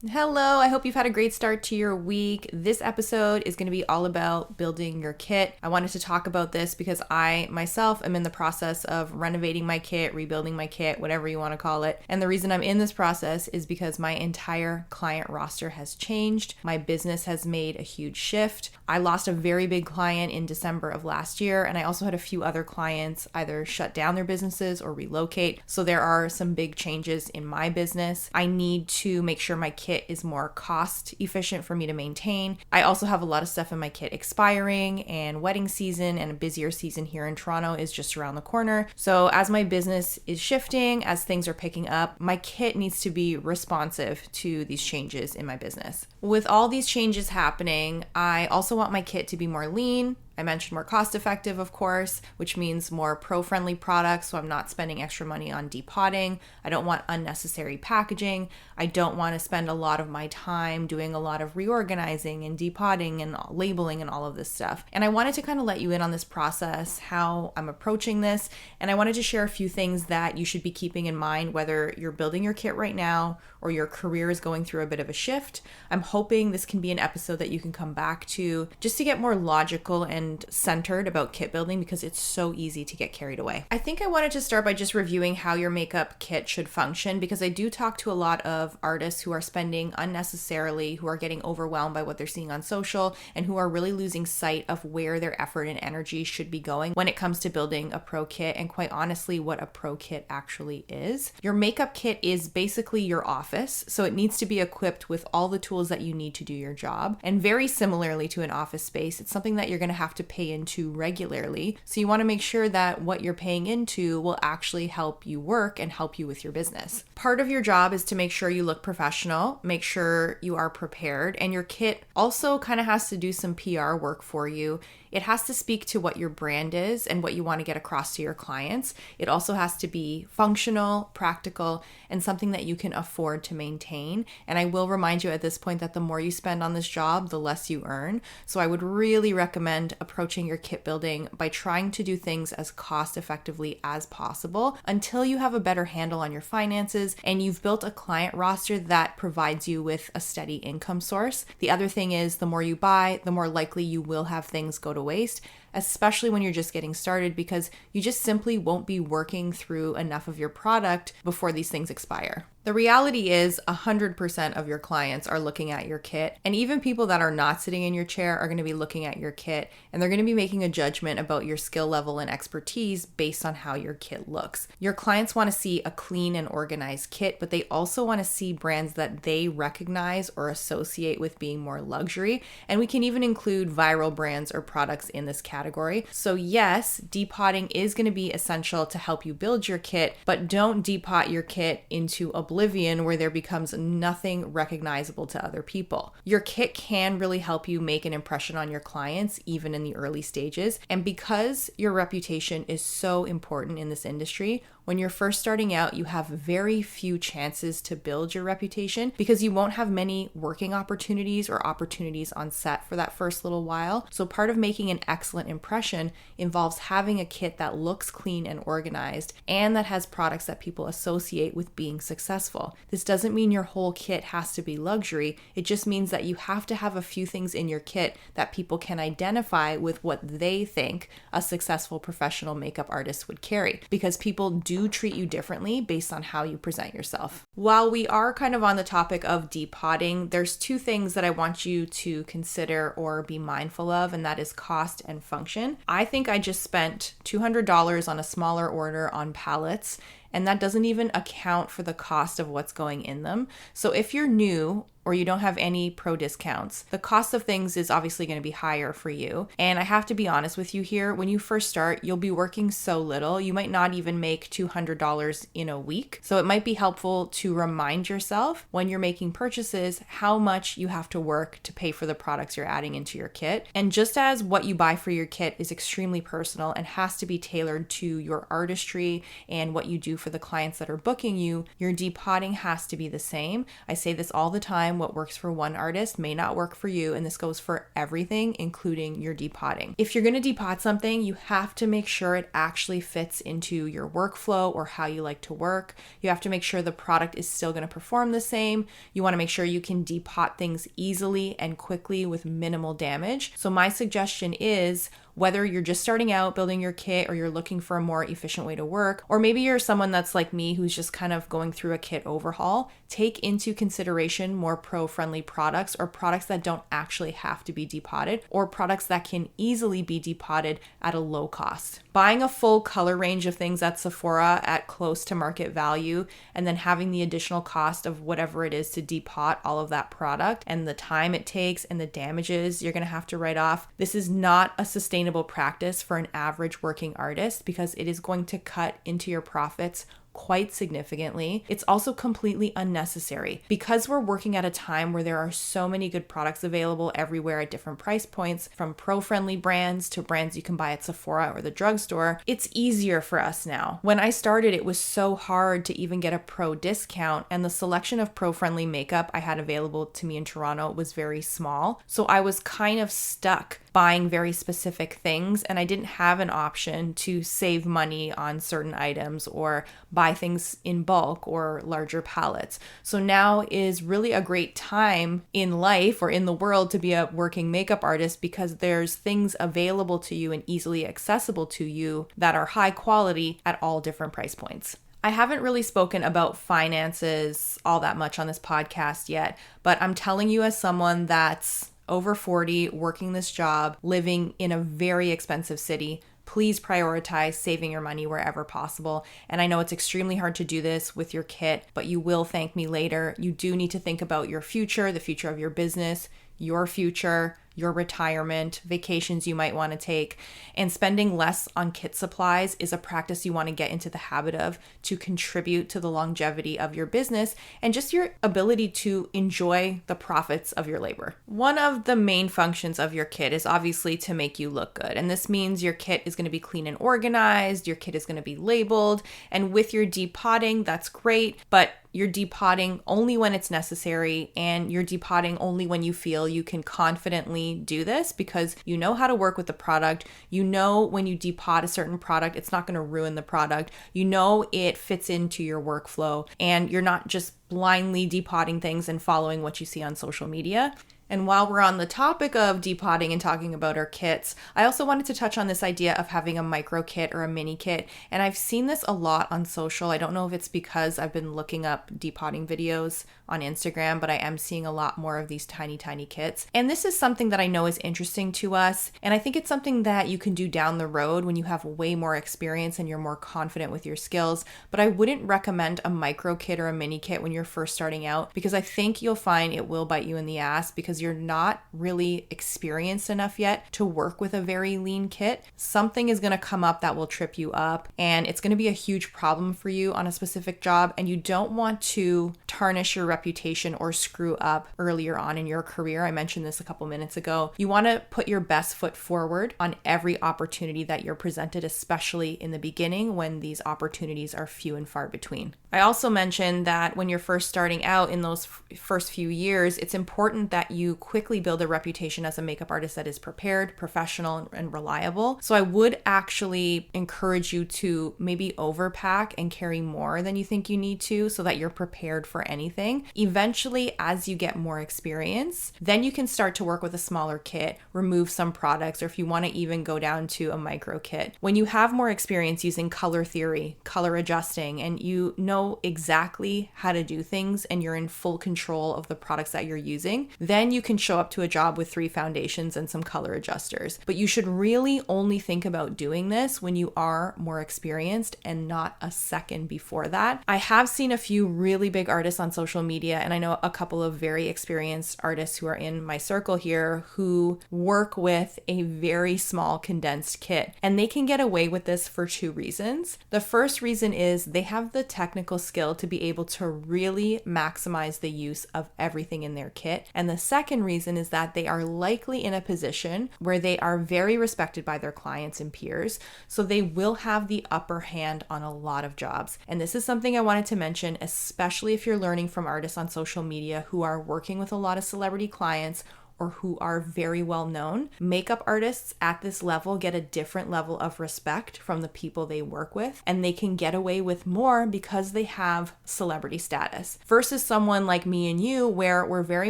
Hello, I hope you've had a great start to your week. This episode is going to be all about building your kit. I wanted to talk about this because I myself am in the process of renovating my kit, rebuilding my kit, whatever you want to call it. And the reason I'm in this process is because my entire client roster has changed. My business has made a huge shift. I lost a very big client in December of last year, and I also had a few other clients either shut down their businesses or relocate. So there are some big changes in my business. I need to make sure my kit is more cost efficient for me to maintain. I also have a lot of stuff in my kit expiring, and wedding season and a busier season here in Toronto is just around the corner. So as my business is shifting, as things are picking up, my kit needs to be responsive to these changes in my business. With all these changes happening, I also want my kit to be more lean. I mentioned more cost effective, of course, which means more pro-friendly products, so I'm not spending extra money on depotting. I don't want unnecessary packaging. I don't want to spend a lot of my time doing a lot of reorganizing and depotting and labeling and all of this stuff. And I wanted to kind of let you in on this process, how I'm approaching this, and I wanted to share a few things that you should be keeping in mind whether you're building your kit right now or your career is going through a bit of a shift. I'm hoping this can be an episode that you can come back to just to get more logical and centered about kit building because it's so easy to get carried away. I think I wanted to start by just reviewing how your makeup kit should function because I do talk to a lot of artists who are spending unnecessarily, who are getting overwhelmed by what they're seeing on social, and who are really losing sight of where their effort and energy should be going when it comes to building a pro kit, and quite honestly, what a pro kit actually is. Your makeup kit is basically your office, so it needs to be equipped with all the tools that you need to do your job. And very similarly to an office space, it's something that you're going to have to pay into regularly. So you want to make sure that what you're paying into will actually help you work and help you with your business. Part of your job is to make sure you look professional, make sure you are prepared, and your kit also kind of has to do some PR work for you. It has to speak to what your brand is and what you want to get across to your clients. It also has to be functional, practical, and something that you can afford to maintain. And I will remind you at this point that the more you spend on this job, the less you earn. So I would really recommend approaching your kit building by trying to do things as cost effectively as possible until you have a better handle on your finances and you've built a client roster that provides you with a steady income source. The other thing is the more you buy, the more likely you will have things go to waste, especially when you're just getting started, because you just simply won't be working through enough of your product before these things expire. The reality is 100% of your clients are looking at your kit, and even people that are not sitting in your chair are going to be looking at your kit, and they're going to be making a judgment about your skill level and expertise based on how your kit looks. Your clients want to see a clean and organized kit, but they also want to see brands that they recognize or associate with being more luxury, and we can even include viral brands or products in this category. So yes, depotting is going to be essential to help you build your kit, but don't depot your kit into oblivion where there becomes nothing recognizable to other people. Your kit can really help you make an impression on your clients even in the early stages. And because your reputation is so important in this industry, when you're first starting out, you have very few chances to build your reputation because you won't have many working opportunities or opportunities on set for that first little while. So part of making an excellent impression involves having a kit that looks clean and organized and that has products that people associate with being successful. This doesn't mean your whole kit has to be luxury. It just means that you have to have a few things in your kit that people can identify with what they think a successful professional makeup artist would carry, because people do treat you differently based on how you present yourself. While we are kind of on the topic of depotting, there's two things that I want you to consider or be mindful of, and that is cost and function. I think I just spent $200 on a smaller order on palettes, and that doesn't even account for the cost of what's going in them. So if you're new or you don't have any pro discounts, the cost of things is obviously going to be higher for you. And I have to be honest with you here, when you first start, you'll be working so little, you might not even make $200 in a week. So it might be helpful to remind yourself when you're making purchases how much you have to work to pay for the products you're adding into your kit. And just as what you buy for your kit is extremely personal and has to be tailored to your artistry and what you do for the clients that are booking you, your depotting has to be the same. I say this all the time time, what works for one artist may not work for you, and this goes for everything, including your depotting. If you're going to depot something, you have to make sure it actually fits into your workflow or how you like to work. You have to make sure the product is still going to perform the same. You want to make sure you can depot things easily and quickly with minimal damage. So my suggestion is, whether you're just starting out building your kit or you're looking for a more efficient way to work, or maybe you're someone that's like me who's just kind of going through a kit overhaul, take into consideration more pro-friendly products or products that don't actually have to be depotted or products that can easily be depotted at a low cost. Buying a full color range of things at Sephora at close to market value and then having the additional cost of whatever it is to depot all of that product and the time it takes and the damages you're going to have to write off, this is not a sustainable practice for an average working artist because it is going to cut into your profits quite significantly. It's also completely unnecessary. Because we're working at a time where there are so many good products available everywhere at different price points, from pro-friendly brands to brands you can buy at Sephora or the drugstore, it's easier for us now. When I started, it was so hard to even get a pro discount, and the selection of pro-friendly makeup I had available to me in Toronto was very small. So I was kind of stuck buying very specific things, and I didn't have an option to save money on certain items or buy things in bulk or larger palettes. So now is really a great time in life or in the world to be a working makeup artist because there's things available to you and easily accessible to you that are high quality at all different price points. I haven't really spoken about finances all that much on this podcast yet, but I'm telling you as someone that's over 40, working this job, living in a very expensive city, please prioritize saving your money wherever possible. And I know it's extremely hard to do this with your kit, but you will thank me later. You do need to think about your future, the future of your business, your future, your retirement, vacations you might want to take, and spending less on kit supplies is a practice you want to get into the habit of to contribute to the longevity of your business and just your ability to enjoy the profits of your labor. One of the main functions of your kit is obviously to make you look good. And this means your kit is going to be clean and organized, your kit is going to be labeled, and with your depotting, that's great, but you're depotting only when it's necessary, and you're depotting only when you feel you can confidently do this because you know how to work with the product. You know when you depot a certain product, it's not going to ruin the product. You know it fits into your workflow, and you're not just blindly depotting things and following what you see on social media. And while we're on the topic of depotting and talking about our kits, I also wanted to touch on this idea of having a micro kit or a mini kit. And I've seen this a lot on social. I don't know if it's because I've been looking up depotting videos on Instagram, but I am seeing a lot more of these tiny kits. And this is something that I know is interesting to us. And I think it's something that you can do down the road when you have way more experience and you're more confident with your skills. But I wouldn't recommend a micro kit or a mini kit when you're first starting out, because I think you'll find it will bite you in the ass because you're not really experienced enough yet to work with a very lean kit. Something is going to come up that will trip you up, and it's going to be a huge problem for you on a specific job, and you don't want to tarnish your reputation or screw up earlier on in your career. I mentioned this a couple minutes ago. You want to put your best foot forward on every opportunity that you're presented, especially in the beginning when these opportunities are few and far between. I also mentioned that when you're first starting out in those first few years, it's important that you quickly build a reputation as a makeup artist that is prepared, professional, and reliable. So I would actually encourage you to maybe overpack and carry more than you think you need to so that you're prepared for anything. Eventually, as you get more experience, then you can start to work with a smaller kit, remove some products, or if you want to even go down to a micro kit. When you have more experience using color theory, color adjusting, and you know exactly how to do things and you're in full control of the products that you're using, then you can show up to a job with 3 foundations and some color adjusters. But you should really only think about doing this when you are more experienced and not a second before that. I have seen a few really big artists on social media, and I know a couple of very experienced artists who are in my circle here who work with a very small condensed kit, and they can get away with this for 2 reasons. The first reason is they have the technical skill to be able to really maximize the use of everything in their kit. And the second reason is that they are likely in a position where they are very respected by their clients and peers, so they will have the upper hand on a lot of jobs. And this is something I wanted to mention, especially if you're learning from artists on social media who are working with a lot of celebrity clients or who are very well known. Makeup artists at this level get a different level of respect from the people they work with, and they can get away with more because they have celebrity status versus someone like me and you, where we're very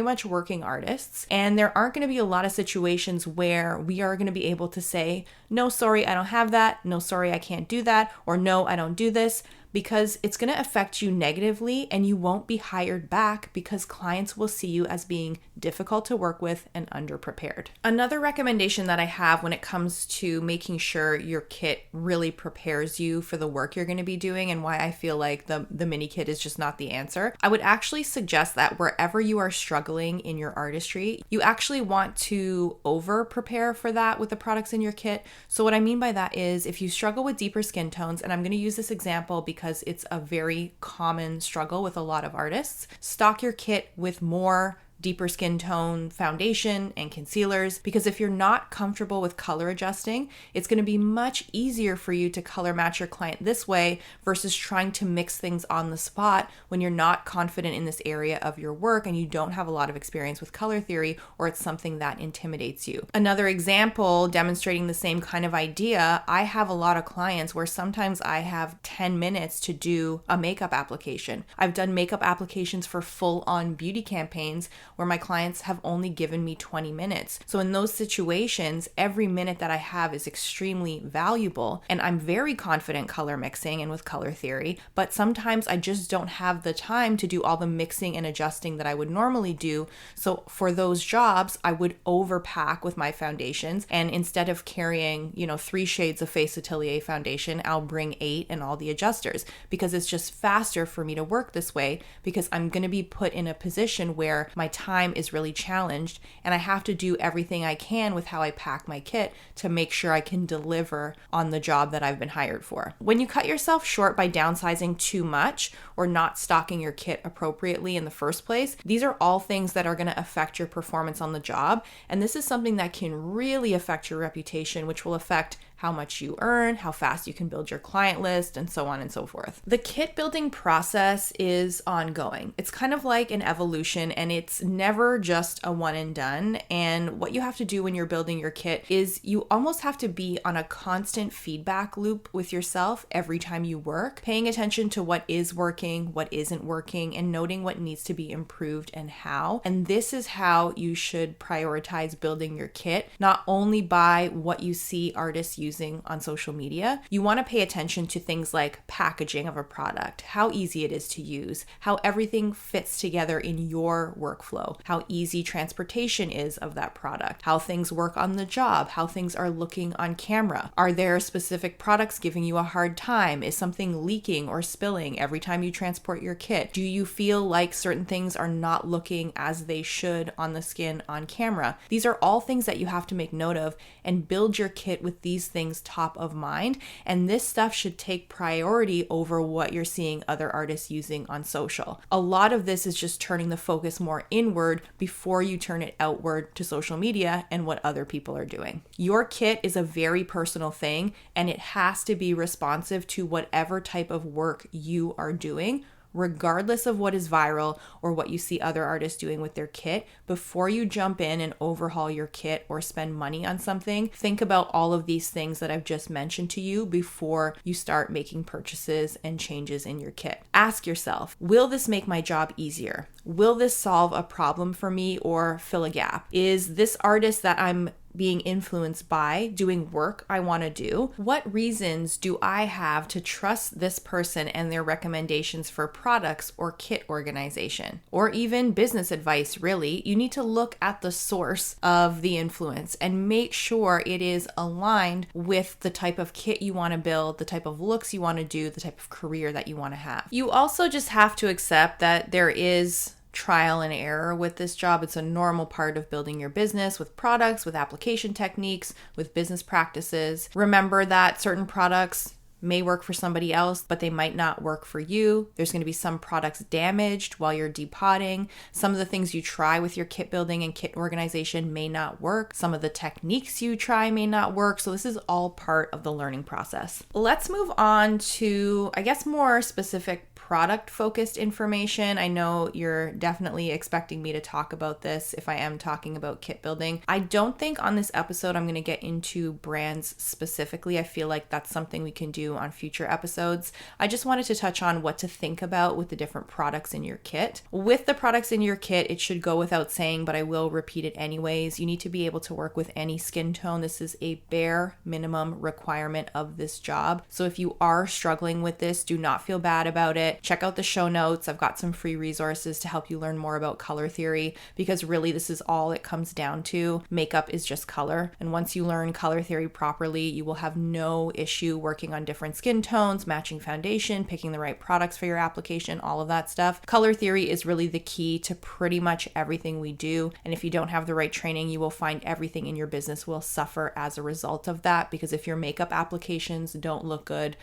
much working artists, and there aren't going to be a lot of situations where we are going to be able to say, no, sorry, I don't have that. No, sorry, I can't do that. Or no, I don't do this. Because it's going to affect you negatively and you won't be hired back because clients will see you as being difficult to work with and underprepared. Another recommendation that I have when it comes to making sure your kit really prepares you for the work you're going to be doing and why I feel like the mini kit is just not the answer, I would actually suggest that wherever you are struggling in your artistry, you actually want to over prepare for that with the products in your kit. So what I mean by that is if you struggle with deeper skin tones, and I'm going to use this example because it's a very common struggle with a lot of artists, stock your kit with more deeper skin tone foundation and concealers, because if you're not comfortable with color adjusting, it's going to be much easier for you to color match your client this way versus trying to mix things on the spot when you're not confident in this area of your work and you don't have a lot of experience with color theory, or it's something that intimidates you. Another example demonstrating the same kind of idea, I have a lot of clients where sometimes I have 10 minutes to do a makeup application. I've done makeup applications for full-on beauty campaigns where my clients have only given me 20 minutes. So in those situations, every minute that I have is extremely valuable, and I'm very confident color mixing and with color theory, but sometimes I just don't have the time to do all the mixing and adjusting that I would normally do. So for those jobs, I would overpack with my foundations, and instead of carrying, 3 shades of Face Atelier foundation, I'll bring 8 and all the adjusters, because it's just faster for me to work this way, because I'm going to be put in a position where my time is really challenged and I have to do everything I can with how I pack my kit to make sure I can deliver on the job that I've been hired for. When you cut yourself short by downsizing too much or not stocking your kit appropriately in the first place, these are all things that are going to affect your performance on the job, and this is something that can really affect your reputation, which will affect how much you earn, how fast you can build your client list, and so on and so forth. The kit building process is ongoing. It's kind of like an evolution, and it's never just a one and done. And what you have to do when you're building your kit is you almost have to be on a constant feedback loop with yourself every time you work, paying attention to what is working, what isn't working, and noting what needs to be improved and how. And this is how you should prioritize building your kit, not only by what you see artists using on social media. You want to pay attention to things like packaging of a product, how easy it is to use, how everything fits together in your workflow, how easy transportation is of that product, how things work on the job, how things are looking on camera. Are there specific products giving you a hard time? Is something leaking or spilling every time you transport your kit? Do you feel like certain things are not looking as they should on the skin on camera? These are all things that you have to make note of and build your kit with these things top of mind. And this stuff should take priority over what you're seeing other artists using on social. A lot of this is just turning the focus more inward before you turn it outward to social media and what other people are doing. Your kit is a very personal thing, and it has to be responsive to whatever type of work you are doing, regardless of what is viral or what you see other artists doing with their kit. Before you jump in and overhaul your kit or spend money on something, think about all of these things that I've just mentioned to you before you start making purchases and changes in your kit. Ask yourself, will this make my job easier? Will this solve a problem for me or fill a gap? Is this artist that I'm being influenced by doing work I want to do? What reasons do I have to trust this person and their recommendations for products or kit organization? Or even business advice, really. You need to look at the source of the influence and make sure it is aligned with the type of kit you want to build, the type of looks you want to do, the type of career that you want to have. You also just have to accept that there is trial and error with this job. It's a normal part of building your business with products, with application techniques, with business practices. Remember that certain products may work for somebody else, but they might not work for you. There's going to be some products damaged while you're depotting. Some of the things you try with your kit building and kit organization may not work. Some of the techniques you try may not work. So this is all part of the learning process. Let's move on to, I guess, more specific product focused information. I know you're definitely expecting me to talk about this if I am talking about kit building. I don't think on this episode I'm going to get into brands specifically. I feel like that's something we can do on future episodes. I just wanted to touch on what to think about with the different products in your kit. With the products in your kit, it should go without saying, but I will repeat it anyways. You need to be able to work with any skin tone. This is a bare minimum requirement of this job. So if you are struggling with this, do not feel bad about it. Check out the show notes. I've got some free resources to help you learn more about color theory, because really this is all it comes down to. Makeup is just color. And once you learn color theory properly, you will have no issue working on different skin tones, matching foundation, picking the right products for your application, all of that stuff. Color theory is really the key to pretty much everything we do. And if you don't have the right training, you will find everything in your business will suffer as a result of that, because if your makeup applications don't look good,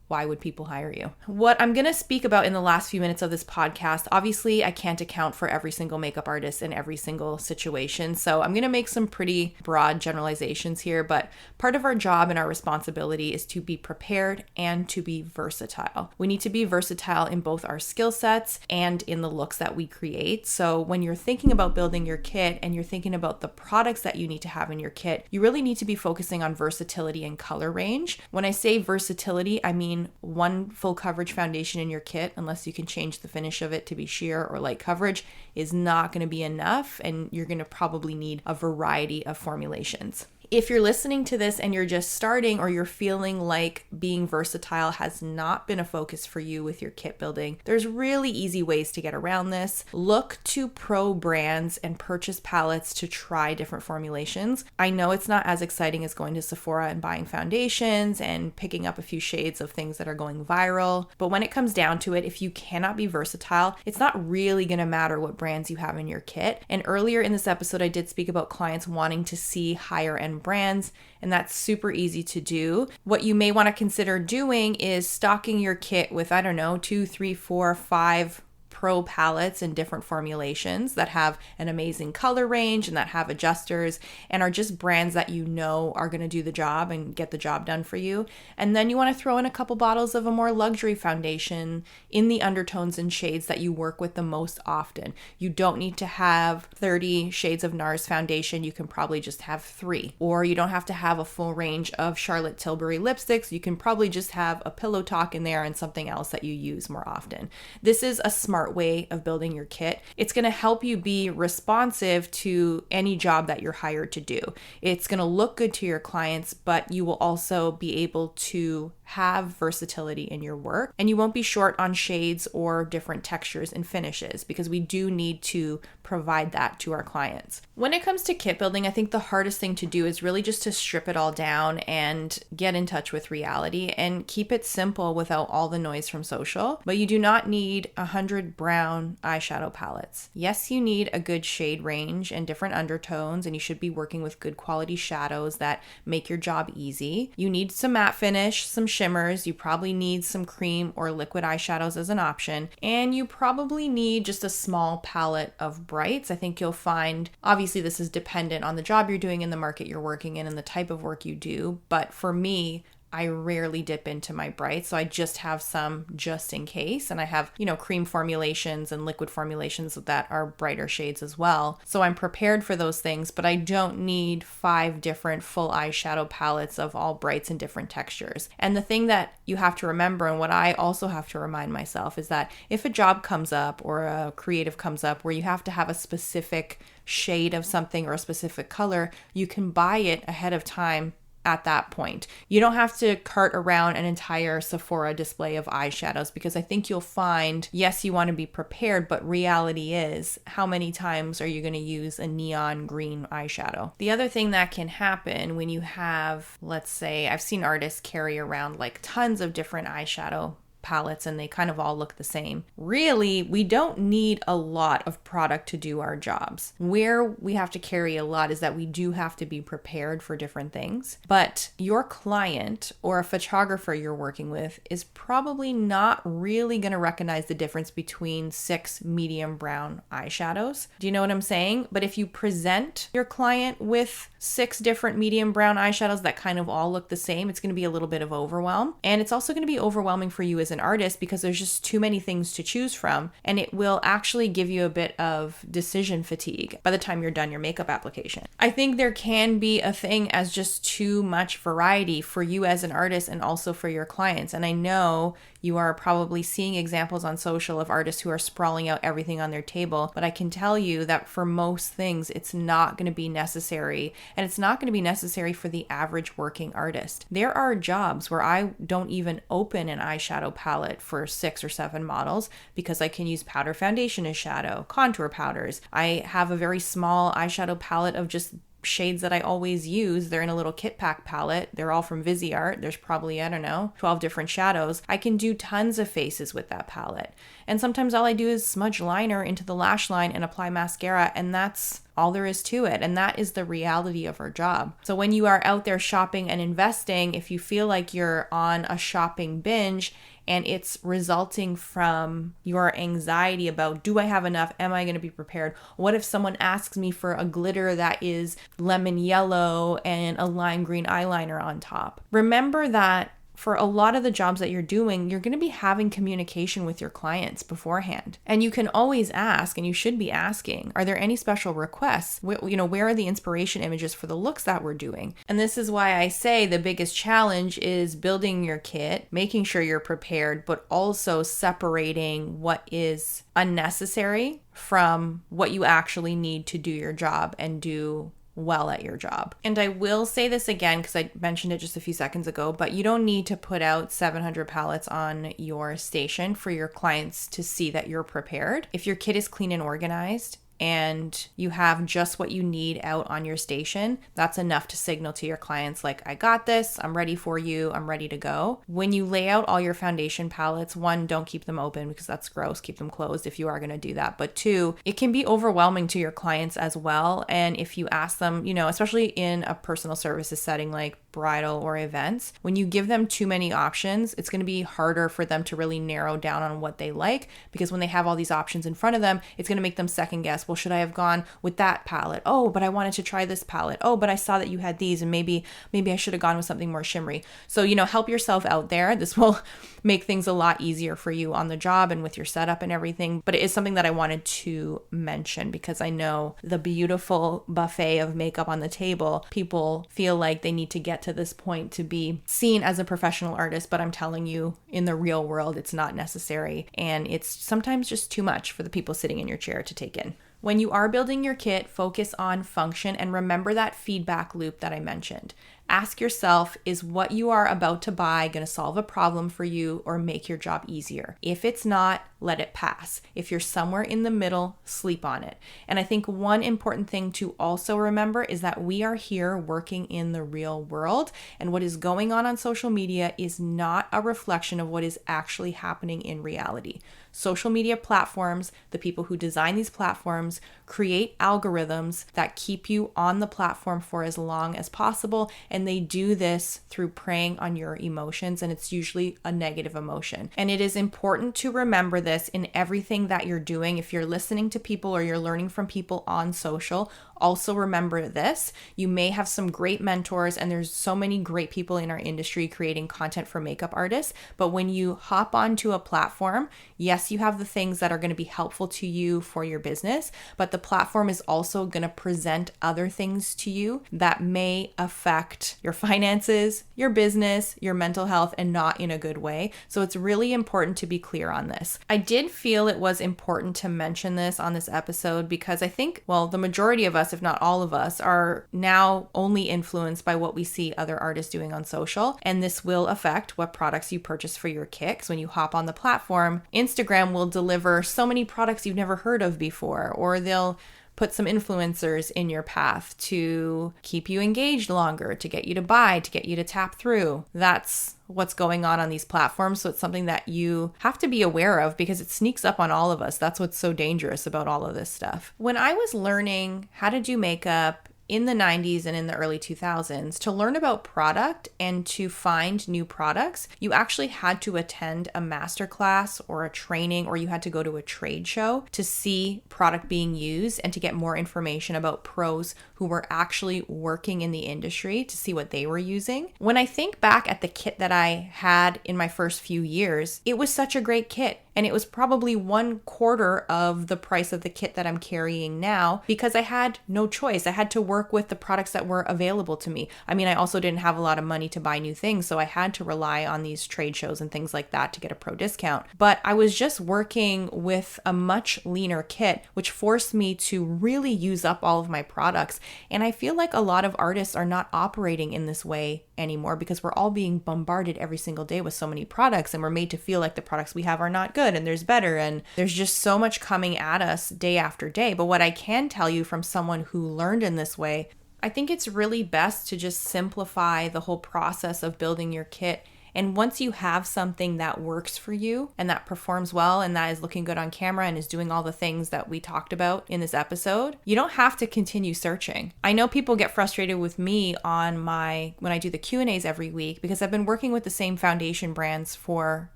why would people hire you? What I'm going to speak about in the last few minutes of this podcast, obviously I can't account for every single makeup artist in every single situation. So I'm going to make some pretty broad generalizations here, but part of our job and our responsibility is to be prepared and to be versatile. We need to be versatile in both our skill sets and in the looks that we create. So when you're thinking about building your kit and you're thinking about the products that you need to have in your kit, you really need to be focusing on versatility and color range. When I say versatility, I mean one full coverage foundation in your kit, unless you can change the finish of it to be sheer or light coverage, is not going to be enough, and you're going to probably need a variety of formulations. If you're listening to this and you're just starting, or you're feeling like being versatile has not been a focus for you with your kit building, there's really easy ways to get around this. Look to pro brands and purchase palettes to try different formulations. I know it's not as exciting as going to Sephora and buying foundations and picking up a few shades of things that are going viral, but when it comes down to it, if you cannot be versatile, it's not really going to matter what brands you have in your kit. And earlier in this episode, I did speak about clients wanting to see higher end brands, and that's super easy to do. What you may want to consider doing is stocking your kit with, 2, 3, 4, 5 pro palettes in different formulations that have an amazing color range and that have adjusters and are just brands that are going to do the job and get the job done for you. And then you want to throw in a couple bottles of a more luxury foundation in the undertones and shades that you work with the most often. You don't need to have 30 shades of NARS foundation. You can probably just have 3. Or you don't have to have a full range of Charlotte Tilbury lipsticks. You can probably just have a Pillow Talk in there and something else that you use more often. This is a smart way of building your kit. It's going to help you be responsive to any job that you're hired to do. It's going to look good to your clients, but you will also be able to have versatility in your work, and you won't be short on shades or different textures and finishes, because we do need to provide that to our clients. When it comes to kit building, I think the hardest thing to do is really just to strip it all down and get in touch with reality and keep it simple without all the noise from social. But you do not need 100 brown eyeshadow palettes. Yes, you need a good shade range and different undertones, and you should be working with good quality shadows that make your job easy. You need some matte finish, some shimmers. You probably need some cream or liquid eyeshadows as an option, and you probably need just a small palette of brights. I think you'll find, obviously this is dependent on the job you're doing and the market you're working in and the type of work you do, but for me, I rarely dip into my brights, so I just have some just in case, and I have, cream formulations and liquid formulations that are brighter shades as well. So I'm prepared for those things, but I don't need 5 different full eyeshadow palettes of all brights and different textures. And the thing that you have to remember, and what I also have to remind myself, is that if a job comes up or a creative comes up where you have to have a specific shade of something or a specific color, you can buy it ahead of time. At that point, you don't have to cart around an entire Sephora display of eyeshadows, because I think you'll find, yes, you want to be prepared, but reality is, how many times are you going to use a neon green eyeshadow? The other thing that can happen when you have, let's say, I've seen artists carry around like tons of different eyeshadow palettes and they kind of all look the same. Really, we don't need a lot of product to do our jobs. Where we have to carry a lot is that we do have to be prepared for different things. But your client or a photographer you're working with is probably not really going to recognize the difference between 6 medium brown eyeshadows. Do you know what I'm saying? But if you present your client with 6 different medium brown eyeshadows that kind of all look the same, it's going to be a little bit of overwhelm. And it's also going to be overwhelming for you as an artist because there's just too many things to choose from. And it will actually give you a bit of decision fatigue by the time you're done your makeup application. I think there can be a thing as just too much variety for you as an artist and also for your clients. And I know you are probably seeing examples on social of artists who are sprawling out everything on their table, but I can tell you that for most things, it's not going to be necessary, and it's not going to be necessary for the average working artist. There are jobs where I don't even open an eyeshadow palette for 6 or 7 models because I can use powder foundation as shadow, contour powders. I have a very small eyeshadow palette of just shades that I always use. They're in a little kit pack palette. They're all from Viseart. There's probably, 12 different shadows. I can do tons of faces with that palette. And sometimes all I do is smudge liner into the lash line and apply mascara, and that's all there is to it. And that is the reality of our job. So when you are out there shopping and investing, if you feel like you're on a shopping binge and it's resulting from your anxiety about, do I have enough? Am I going to be prepared? What if someone asks me for a glitter that is lemon yellow and a lime green eyeliner on top? Remember that for a lot of the jobs that you're doing, you're going to be having communication with your clients beforehand. And you can always ask, and you should be asking, are there any special requests? Where are the inspiration images for the looks that we're doing? And this is why I say the biggest challenge is building your kit, making sure you're prepared, but also separating what is unnecessary from what you actually need to do your job and do well at your job. And I will say this again because I mentioned it just a few seconds ago, but you don't need to put out 700 palettes on your station for your clients to see that you're prepared. If your kit is clean and organized and you have just what you need out on your station, that's enough to signal to your clients like, I got this, I'm ready for you, I'm ready to go. When you lay out all your foundation palettes, 1, don't keep them open because that's gross, keep them closed if you are going to do that. But 2, it can be overwhelming to your clients as well. And if you ask them, especially in a personal services setting like bridal or events, when you give them too many options, it's going to be harder for them to really narrow down on what they like, because when they have all these options in front of them, it's going to make them second guess. Well, should I have gone with that palette? Oh, but I wanted to try this palette. Oh, but I saw that you had these, and maybe I should have gone with something more shimmery. So, help yourself out there. This will make things a lot easier for you on the job and with your setup and everything. But it is something that I wanted to mention because I know the beautiful buffet of makeup on the table, people feel like they need to get to this point to be seen as a professional artist, but I'm telling you, in the real world, it's not necessary. And it's sometimes just too much for the people sitting in your chair to take in. When you are building your kit, focus on function and remember that feedback loop that I mentioned. Ask yourself, is what you are about to buy going to solve a problem for you or make your job easier? If it's not, let it pass. If you're somewhere in the middle, sleep on it. And I think one important thing to also remember is that we are here working in the real world, and what is going on social media is not a reflection of what is actually happening in reality. Social media platforms, the people who design these platforms, create algorithms that keep you on the platform for as long as possible. And they do this through preying on your emotions, and it's usually a negative emotion. And it is important to remember this in everything that you're doing. If you're listening to people or you're learning from people on social, also remember this. You may have some great mentors, and there's so many great people in our industry creating content for makeup artists. But when you hop onto a platform, yes, you have the things that are going to be helpful to you for your business, but the platform is also going to present other things to you that may affect your finances, your business, your mental health, and not in a good way. So it's really important to be clear on this. I did feel it was important to mention this on this episode because I think, the majority of us, if not all of us, are now only influenced by what we see other artists doing on social. And this will affect what products you purchase for your kit. 'Cause when you hop on the platform, Instagram will deliver so many products you've never heard of before, or they'll put some influencers in your path to keep you engaged longer, to get you to buy, to get you to tap through. That's what's going on these platforms. So it's something that you have to be aware of because it sneaks up on all of us. That's what's so dangerous about all of this stuff. When I was learning how to do makeup in the 90s and in the early 2000s, to learn about product and to find new products, you actually had to attend a masterclass or a training, or you had to go to a trade show to see product being used and to get more information about pros who were actually working in the industry to see what they were using. When I think back at the kit that I had in my first few years, it was such a great kit. And it was probably 1/4 of the price of the kit that I'm carrying now because I had no choice. I had to work with the products that were available to me. I mean, I also didn't have a lot of money to buy new things, so I had to rely on these trade shows and things like that to get a pro discount. But I was just working with a much leaner kit, which forced me to really use up all of my products. And I feel like a lot of artists are not operating in this way anymore because we're all being bombarded every single day with so many products, and we're made to feel like the products we have are not good and there's better, and there's just so much coming at us day after day. But what I can tell you from someone who learned in this way, I think it's really best to just simplify the whole process of building your kit. And once you have something that works for you and that performs well and that is looking good on camera and is doing all the things that we talked about in this episode, you don't have to continue searching. I know people get frustrated with me when I do the Q&As every week because I've been working with the same foundation brands for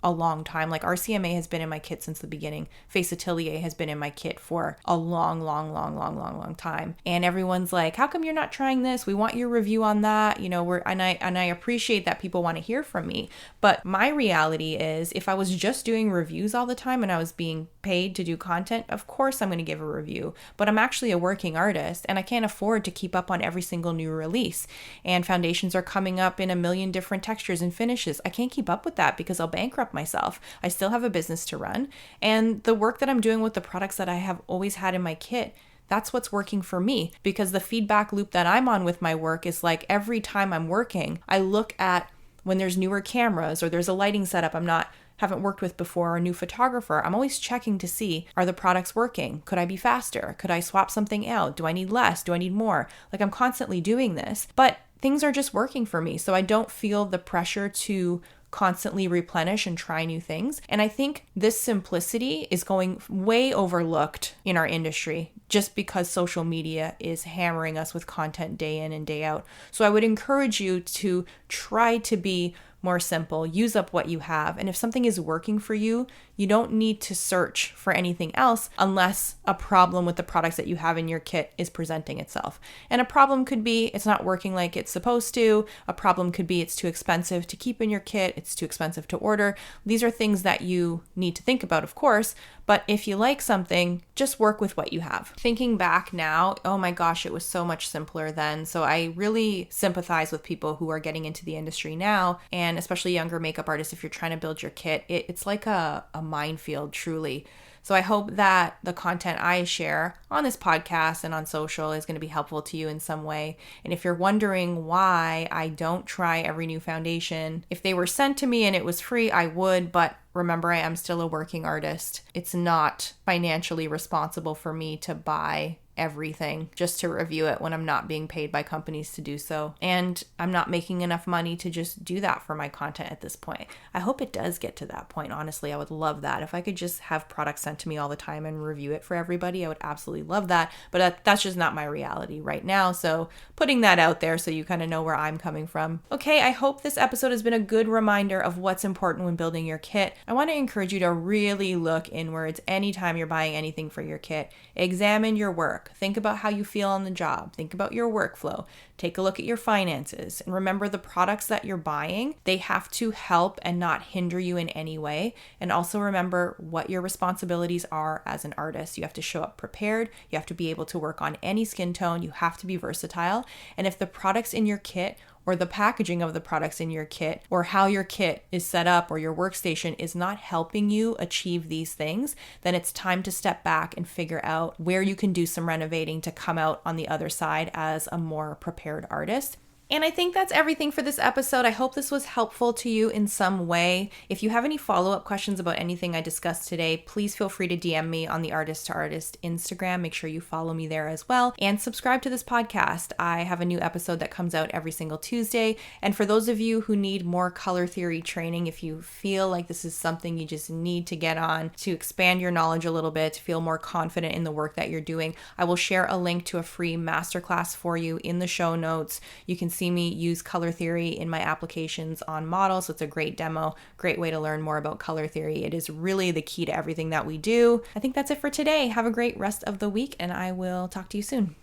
a long time. Like RCMA has been in my kit since the beginning. Face Atelier has been in my kit for a long time. And everyone's like, how come you're not trying this? We want your review on that. You know, and I appreciate that people want to hear from me. But my reality is if I was just doing reviews all the time and I was being paid to do content, of course I'm going to give a review. But I'm actually a working artist and I can't afford to keep up on every single new release. And foundations are coming up in a million different textures and finishes. I can't keep up with that because I'll bankrupt myself. I still have a business to run. And the work that I'm doing with the products that I have always had in my kit, that's what's working for me, because the feedback loop that I'm on with my work is like every time I'm working, I look at when there's newer cameras or there's a lighting setup haven't worked with before, or a new photographer, I'm always checking to see, are the products working? Could I be faster? Could I swap something out? Do I need less? Do I need more? Like I'm constantly doing this, but things are just working for me. So I don't feel the pressure to constantly replenish and try new things. And I think this simplicity is going way overlooked in our industry just because social media is hammering us with content day in and day out. So I would encourage you to try to be more simple, use up what you have. And if something is working for you, you don't need to search for anything else unless a problem with the products that you have in your kit is presenting itself. And a problem could be it's not working like it's supposed to. A problem could be it's too expensive to keep in your kit. It's too expensive to order. These are things that you need to think about, of course. But if you like something, just work with what you have. Thinking back now, oh my gosh, it was so much simpler then. So I really sympathize with people who are getting into the industry now, and especially younger makeup artists. If you're trying to build your kit, it's like a minefield, truly. So I hope that the content I share on this podcast and on social is going to be helpful to you in some way. And if you're wondering why I don't try every new foundation, if they were sent to me and it was free, I would, but remember, I am still a working artist. It's not financially responsible for me to buy everything just to review it when I'm not being paid by companies to do so. And I'm not making enough money to just do that for my content at this point. I hope it does get to that point. Honestly, I would love that. If I could just have products sent to me all the time and review it for everybody, I would absolutely love that. But that's just not my reality right now. So putting that out there so you kind of know where I'm coming from. Okay, I hope this episode has been a good reminder of what's important when building your kit. I want to encourage you to really look inwards anytime you're buying anything for your kit. Examine your work. Think about how you feel on the job. Think about your workflow. Take a look at your finances. And remember, the products that you're buying, they have to help and not hinder you in any way. And also remember what your responsibilities are as an artist. You have to show up prepared. You have to be able to work on any skin tone. You have to be versatile. And if the products in your kit or the packaging of the products in your kit or how your kit is set up or your workstation is not helping you achieve these things, then it's time to step back and figure out where you can do some renovating to come out on the other side as a more prepared artist. And I think that's everything for this episode. I hope this was helpful to you in some way. If you have any follow-up questions about anything I discussed today, please feel free to DM me on the Artist to Artist Instagram. Make sure you follow me there as well. And subscribe to this podcast. I have a new episode that comes out every single Tuesday. And for those of you who need more color theory training, if you feel like this is something you just need to get on to expand your knowledge a little bit, to feel more confident in the work that you're doing, I will share a link to a free masterclass for you in the show notes. You can see me use color theory in my applications on models. So it's a great demo, great way to learn more about color theory. It is really the key to everything that we do. I think that's it for today. Have a great rest of the week, and I will talk to you soon.